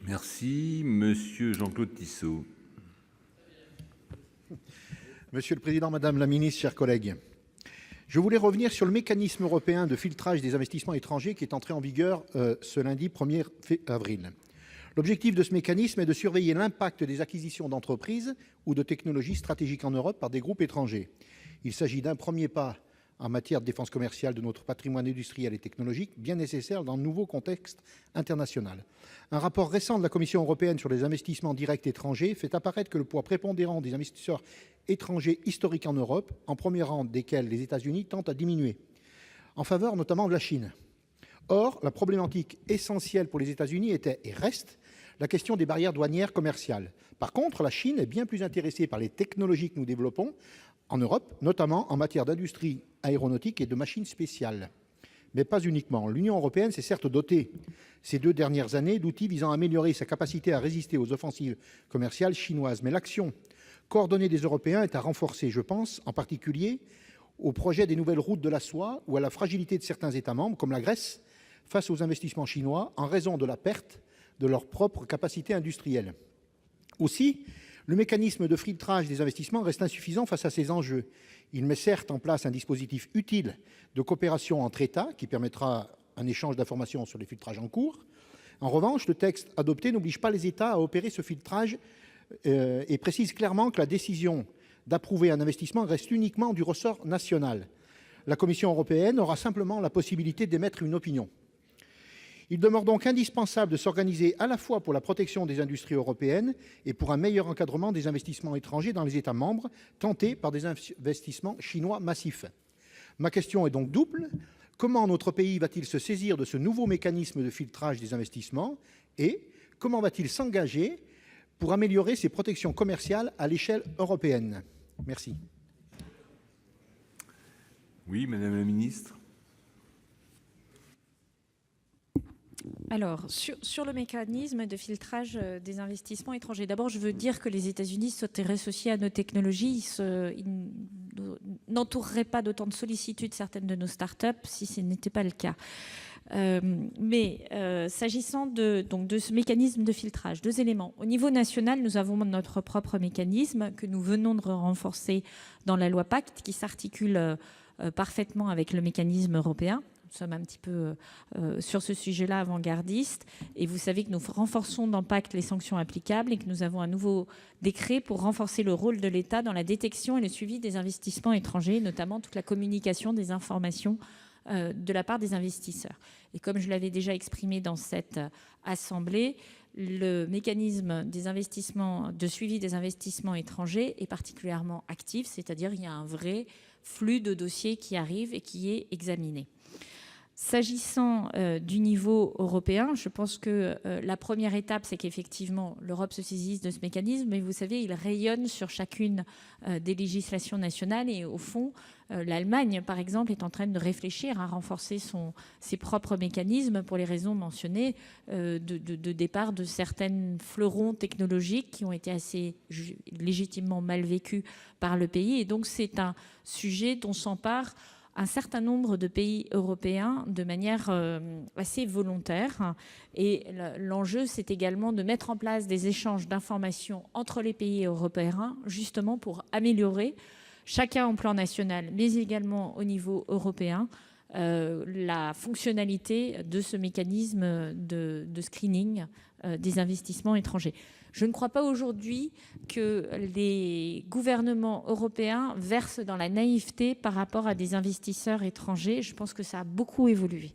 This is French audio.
Merci. Monsieur Jean-Claude Tissot. Monsieur le président, madame la ministre, chers collègues, je voulais revenir sur le mécanisme européen de filtrage des investissements étrangers qui est entré en vigueur ce lundi 1er avril. L'objectif de ce mécanisme est de surveiller l'impact des acquisitions d'entreprises ou de technologies stratégiques en Europe par des groupes étrangers. Il s'agit d'un premier pas en matière de défense commerciale de notre patrimoine industriel et technologique, bien nécessaire dans le nouveau contexte international. Un rapport récent de la Commission européenne sur les investissements directs étrangers fait apparaître que le poids prépondérant des investisseurs étrangers historiques en Europe, en premier rang desquels les États-Unis, tend à diminuer, en faveur notamment de la Chine. Or, la problématique essentielle pour les États-Unis était et reste la question des barrières douanières commerciales. Par contre, la Chine est bien plus intéressée par les technologies que nous développons en Europe, notamment en matière d'industrie aéronautique et de machines spéciales. Mais pas uniquement. L'Union européenne s'est certes dotée, ces 2 dernières années, d'outils visant à améliorer sa capacité à résister aux offensives commerciales chinoises. Mais l'action coordonnée des Européens est à renforcer. Je pense en particulier au projet des nouvelles routes de la soie ou à la fragilité de certains États membres, comme la Grèce, face aux investissements chinois en raison de la perte de leur propre capacité industrielle. Aussi, le mécanisme de filtrage des investissements reste insuffisant face à ces enjeux. Il met certes en place un dispositif utile de coopération entre États qui permettra un échange d'informations sur les filtrages en cours. En revanche, le texte adopté n'oblige pas les États à opérer ce filtrage et précise clairement que la décision d'approuver un investissement reste uniquement du ressort national. La Commission européenne aura simplement la possibilité d'émettre une opinion. Il demeure donc indispensable de s'organiser à la fois pour la protection des industries européennes et pour un meilleur encadrement des investissements étrangers dans les États membres tentés par des investissements chinois massifs. Ma question est donc double. Comment notre pays va-t-il se saisir de ce nouveau mécanisme de filtrage des investissements et comment va-t-il s'engager pour améliorer ses protections commerciales à l'échelle européenne? Merci. Oui, madame la ministre. Alors, sur le mécanisme de filtrage des investissements étrangers, d'abord, je veux dire que les États-Unis s'intéressent aussi à nos technologies. Ils n'entoureraient pas d'autant de sollicitude certaines de nos startups si ce n'était pas le cas. S'agissant de ce mécanisme de filtrage, 2 éléments. Au niveau national, nous avons notre propre mécanisme que nous venons de renforcer dans la loi Pacte, qui s'articule parfaitement avec le mécanisme européen. Nous sommes un petit peu sur ce sujet-là avant-gardistes. Et vous savez que nous renforçons dans Pacte les sanctions applicables et que nous avons un nouveau décret pour renforcer le rôle de l'État dans la détection et le suivi des investissements étrangers, notamment toute la communication des informations de la part des investisseurs. Et comme je l'avais déjà exprimé dans cette assemblée, le mécanisme des investissements, de suivi des investissements étrangers est particulièrement actif, c'est-à-dire qu'il y a un vrai flux de dossiers qui arrive et qui est examiné. S'agissant du niveau européen, je pense que la première étape, c'est qu'effectivement l'Europe se saisisse de ce mécanisme, mais vous savez, il rayonne sur chacune des législations nationales et au fond, l'Allemagne, par exemple, est en train de réfléchir à renforcer ses propres mécanismes pour les raisons mentionnées de départ de certaines fleurons technologiques qui ont été assez légitimement mal vécus par le pays. Et donc, c'est un sujet dont s'empare un certain nombre de pays européens de manière assez volontaire. Et l'enjeu, c'est également de mettre en place des échanges d'informations entre les pays européens, justement pour améliorer, chacun en plan national, mais également au niveau européen, la fonctionnalité de ce mécanisme de screening des investissements étrangers. Je ne crois pas aujourd'hui que les gouvernements européens versent dans la naïveté par rapport à des investisseurs étrangers. Je pense que ça a beaucoup évolué.